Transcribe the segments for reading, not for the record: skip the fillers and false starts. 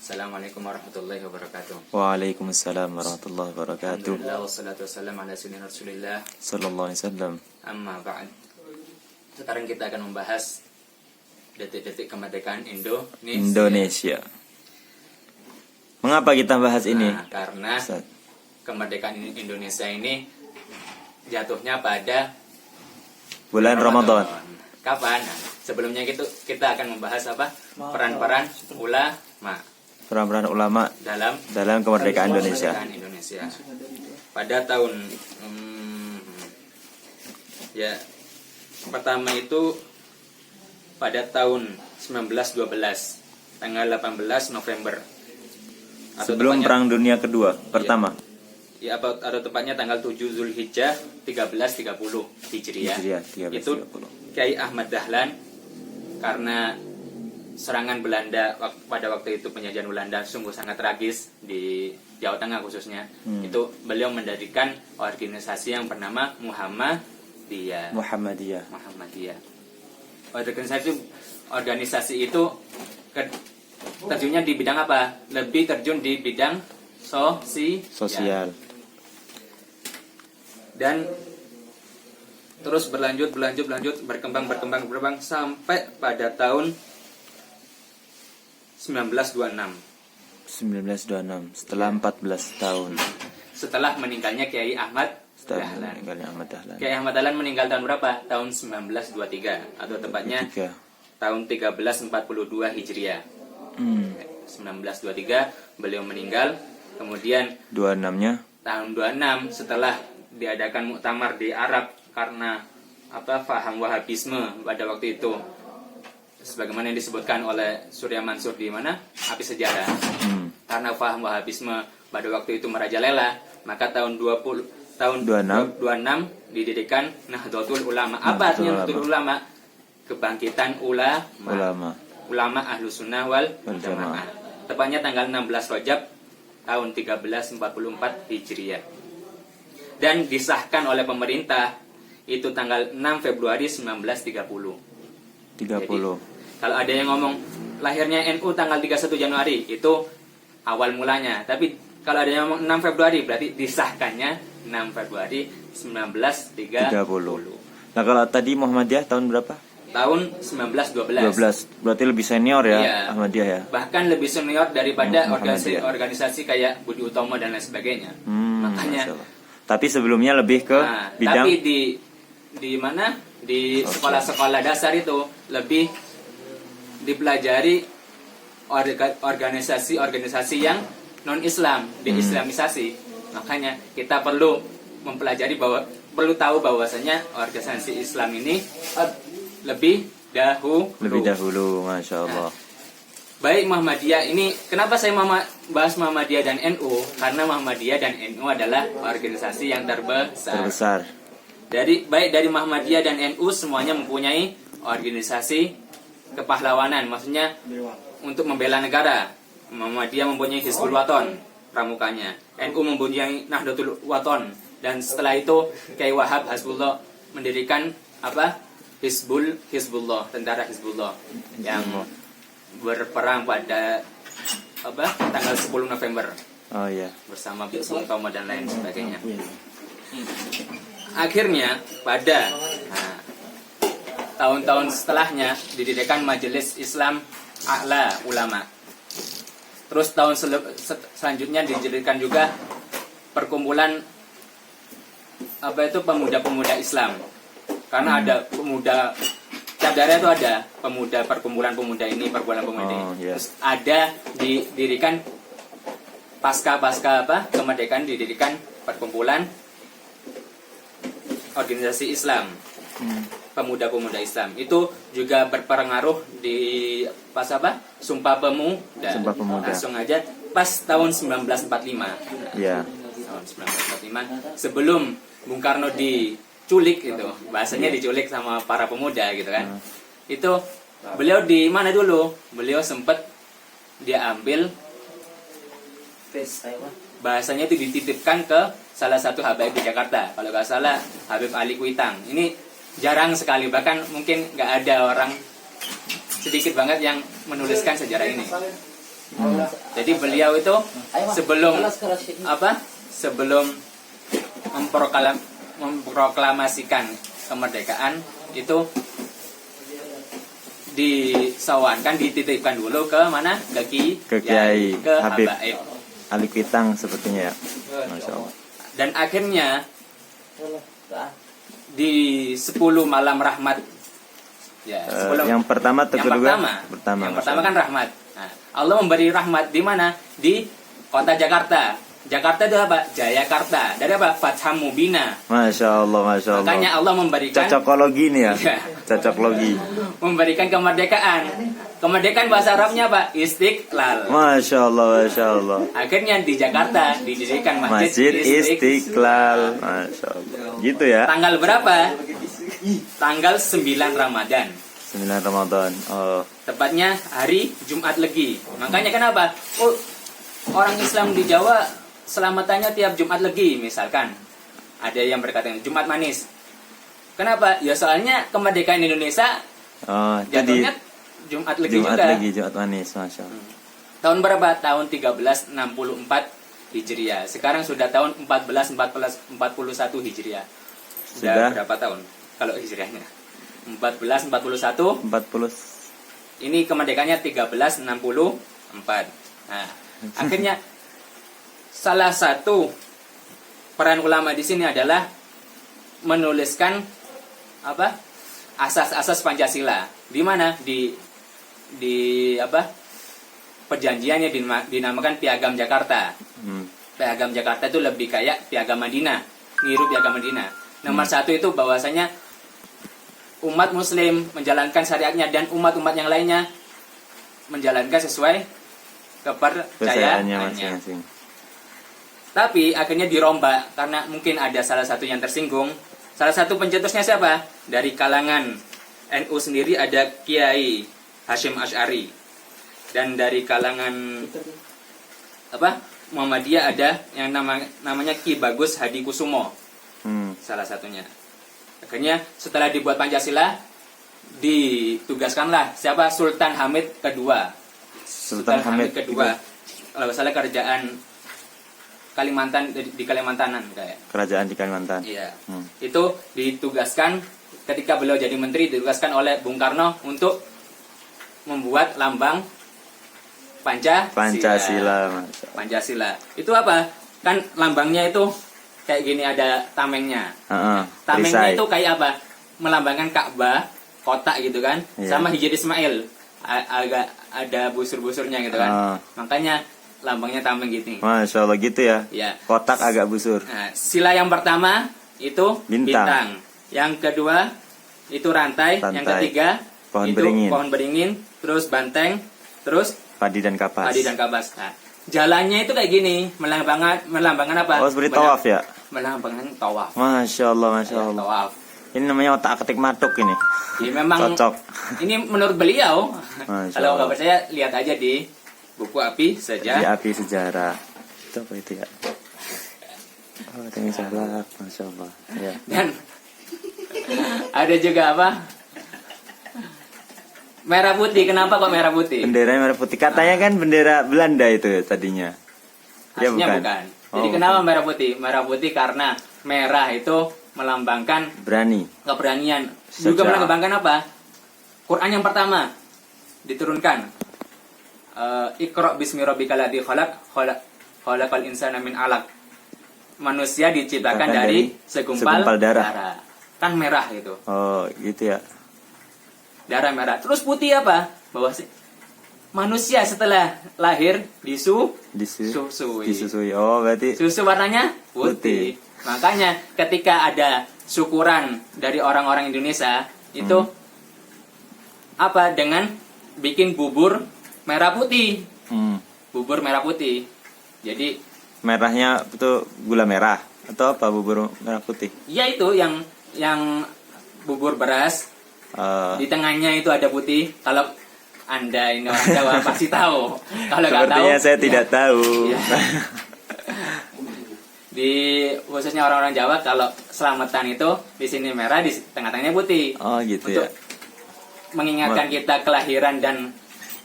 Assalamualaikum warahmatullahi wabarakatuh. Waalaikumsalam warahmatullahi wabarakatuh. Alhamdulillah wassalatu wassalamu ala sayyidina Rasulillah. Sallallahu alaihi wasallam. Amma ba'd. Sekarang kita akan membahas detik-detik kemerdekaan Indonesia. Mengapa kita bahas ini? Karena Ustaz. kemerdekaan Indonesia ini jatuhnya pada Bulan Ramadan. Kapan? Nah, sebelumnya kita akan membahas apa? Peran-peran ulama Peran-peran ulama dalam kemerdekaan Indonesia. Pada tahun pertama itu pada tahun 1912 tanggal 18 November Sebelum Perang Dunia Kedua pertama. Atau tepatnya tanggal 7 Zulhijjah 1330 Hijriah. Itu 1330. Kiai Ahmad Dahlan, karena serangan Belanda pada waktu itu, penjajahan Belanda sungguh sangat tragis di Jawa Tengah khususnya. Itu beliau mendirikan organisasi yang bernama Muhammadiyah. Organisasi itu terjunnya di bidang apa? Lebih terjun di bidang sosial. Dan terus berlanjut berkembang sampai pada tahun 1926 setelah 14 tahun setelah meninggalnya Kiai Ahmad Dahlan. Kiai Ahmad Dahlan meninggal tahun berapa? Tahun 1923 atau tepatnya tahun 1342 Hijriah. 1923 beliau meninggal. Kemudian 26-nya tahun 26 setelah diadakan muktamar di Arab karena faham Wahabisme pada waktu itu, sebagaimana yang disebutkan oleh Surya Mansur di mana Api Sejarah. Karena faham Wahabisme pada waktu itu merajalela, maka tahun 26 didirikan Nahdlatul Ulama. Apa artinya Nahdlatul Ulama? Kebangkitan ulama Ahlus Sunnah wal Jamaah. Tepatnya tanggal 16 Rajab tahun 1344 Hijriah. Dan disahkan oleh pemerintah itu tanggal 6 Februari 1930. Jadi, kalau ada yang ngomong lahirnya NU tanggal 31 Januari, itu awal mulanya. Tapi kalau ada yang ngomong 6 Februari, berarti disahkannya 6 Februari 1930. Nah, kalau tadi Muhammadiyah tahun berapa? Tahun 1912. Berarti lebih senior ya, Iya. Ahmadiyah ya. Bahkan lebih senior daripada organisasi kayak Budi Utomo dan lain sebagainya. Makanya tapi sebelumnya lebih ke bidang. Tapi di mana? Di sekolah-sekolah dasar itu lebih dipelajari organisasi-organisasi yang non-Islam, di-islamisasi. Makanya kita perlu mempelajari perlu tahu bahwasanya organisasi Islam ini lebih dahulu. Masya Allah. Baik, Muhammadiyah ini, kenapa saya bahas Muhammadiyah dan NU? Karena Muhammadiyah dan NU adalah organisasi yang terbesar. Baik dari Muhammadiyah dan NU semuanya mempunyai organisasi kepahlawanan, maksudnya untuk membela negara. Muhammadiyah mempunyai Hizbul Wathon pramukanya, NU mempunyai Nahdlatul Wathon, dan setelah itu Kiai Wahab Hasbullah mendirikan Hizbullah, tentara Hizbullah yang berperang pada tanggal 10 November. Bersama Bung Tomo dan lain sebagainya. Akhirnya pada tahun-tahun setelahnya didirikan Majelis Islam A'la Ulama. Terus tahun selanjutnya didirikan juga perkumpulan pemuda-pemuda Islam. Karena ada pemuda tiap daerah itu ada perkumpulan pemuda ini. Terus ada didirikan pasca kemerdekaan, didirikan perkumpulan organisasi Islam, pemuda-pemuda Islam. Itu juga berpengaruh di Sumpah Pemuda. Langsung aja pas tahun 1945. Tahun 1945 sebelum Bung Karno diculik itu, bahasanya diculik sama para pemuda gitu kan. Itu beliau di mana dulu? Beliau sempat diambil, bahasanya itu dititipkan ke salah satu habaib di Jakarta, kalau nggak salah Habib Ali Kuitang. Ini jarang sekali, bahkan mungkin nggak ada orang sedikit banget yang menuliskan sejarah ini. Jadi beliau itu sebelum sebelum memproklamasikan kemerdekaan itu disawankan, dititipkan dulu ke mana? Ke Kiai ke Habib Habaib. Alikitang sepertinya ya. Masya Allah. Dan akhirnya di 10 malam rahmat ya, yang pertama atau kedua? Yang pertama kan rahmat. Nah, Allah memberi rahmat di mana? Di kota Jakarta. Jakarta itu apa? Jayakarta. Dari apa? Fathah Mubina. Masya Allah, Masya Allah. Makanya Allah memberikan cocokologi nih ya. Iya. Cocokologi. Memberikan kemerdekaan. Kemerdekaan bahasa Arabnya apa? Istiqlal. Masya Allah, Masya Allah. Akhirnya di Jakarta didirikan Masjid Istiqlal. Masya Allah. Gitu ya. Tanggal berapa? Tanggal 9 Ramadan. 9 Ramadan. Oh. Tepatnya hari Jumat Legi. Makanya kenapa? Oh, orang Islam di Jawa selamatannya tiap Jumat Legi misalkan. Ada yang berkata Jumat Manis. Kenapa? Ya soalnya kemerdekaan Indonesia jatuhnya Jumat Legi Jumat juga. Legi, Jumat Manis, Masya Allah. Tahun berapa? Tahun 1364 Hijriah. Sekarang sudah tahun 1441 Hijriah. Sudah berapa tahun kalau Hijriahnya? 1441. 40. Ini kemerdekaannya 1364. Nah, akhirnya salah satu peran ulama di sini adalah menuliskan asas-asas Pancasila. Di mana? Di perjanjiannya dinamakan Piagam Jakarta. Piagam Jakarta itu lebih kayak Piagam Madinah, niru Piagam Madinah. Nomor satu itu bahwasanya umat Muslim menjalankan syariatnya dan umat-umat yang lainnya menjalankan sesuai kepercayaannya masing-masing. Tapi akhirnya dirombak karena mungkin ada salah satu yang tersinggung. Salah satu pencetusnya siapa? Dari kalangan NU sendiri ada Kiai Hasyim Asy'ari. Dan dari kalangan Muhammadiyah ada yang namanya Ki Bagus Hadi Kusumo. Salah satunya. Akhirnya setelah dibuat Pancasila ditugaskanlah siapa? Sultan Hamid kedua. Sultan Hamid kedua. Kalau salah kerajaan Kalimantan di Kalimantanan kayak. Kerajaan di Kalimantan. Iya. Itu ditugaskan ketika beliau jadi menteri ditugaskan oleh Bung Karno untuk membuat lambang Pancasila. Itu apa? Kan lambangnya itu kayak gini ada tamengnya. Tamengnya itu kayak apa? Melambangkan Ka'bah, kotak gitu kan. Yeah. Sama Hijri Ismail. Agak ada busur-busurnya gitu kan. Makanya lambangnya tameng gitu. Masya Allah gitu ya. Ya. Kotak agak busur. Nah, sila yang pertama itu bintang. Yang kedua itu rantai. Yang ketiga pohon beringin. Terus banteng. Terus padi dan kapas. Nah, jalannya itu kayak gini, melambangkan apa? Oh, seperti tawaf ya? Melambangkan tawaf. Masya Allah, Masya Allah. Tawaf. Ini namanya otak-atik matuk ini. Ya, memang cocok. Ini menurut beliau. Kalau nggak Allah. percaya lihat aja di buku Api Sejarah. Di Api Sejarah. Itu apa itu ya? Oh, ini salah, Masya Allah. Ya. Dan ada juga apa? Merah putih. Kenapa kok merah putih? Bendera merah putih. Katanya kan bendera Belanda itu tadinya. Ya bukan. Jadi kenapa merah putih? Merah putih karena merah itu melambangkan keberanian. Juga melambangkan apa? Quran yang pertama diturunkan. Iqra bismi rabbikal ladzi khalaqal insana min 'alaq. Manusia diciptakan dari segumpal darah. Kan merah gitu. Oh, gitu ya. Darah merah. Terus putih apa? Bahwa manusia setelah lahir disusui. Oh, berarti susu warnanya putih. Makanya ketika ada syukuran dari orang-orang Indonesia itu apa? Dengan bikin bubur merah putih. Bubur merah putih. Jadi merahnya itu gula merah atau apa bubur merah putih? Ya itu yang bubur beras. Di tengahnya itu ada putih. Kalau Anda ini orang Jawa pasti tahu. Kalau nggak tahu, sepertinya saya tidak tahu. Ya. Di khususnya orang-orang Jawa kalau selamatan itu di sini merah, di tengah-tengahnya putih. Oh gitu untuk, ya. mengingatkan kita kelahiran dan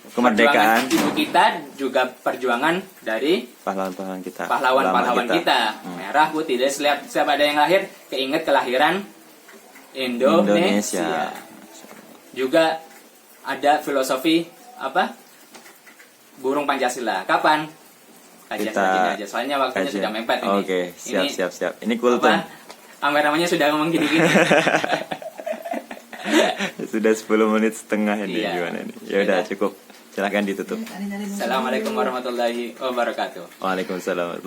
Kemerdekaan. perjuangan ibu kita, juga perjuangan dari Pahlawan-pahlawan kita. pahlawan-pahlawan Ulama kita. Merah putih, jadi setiap ada yang lahir keinget kelahiran Indonesia. Juga ada filosofi apa? Burung Pancasila. Kapan? Kajian Kita selanjutnya aja. Soalnya waktunya kajian. sudah mepet ini. Oke, siap, Ini siap, siap. Ini kultum. apa? Kameramennya sudah ngomong gini-gini. Sudah 10 menit setengah ini, Iya. gimana nih? Ya udah cukup. Silahkan ditutup. Assalamualaikum warahmatullahi wabarakatuh. Waalaikumsalam.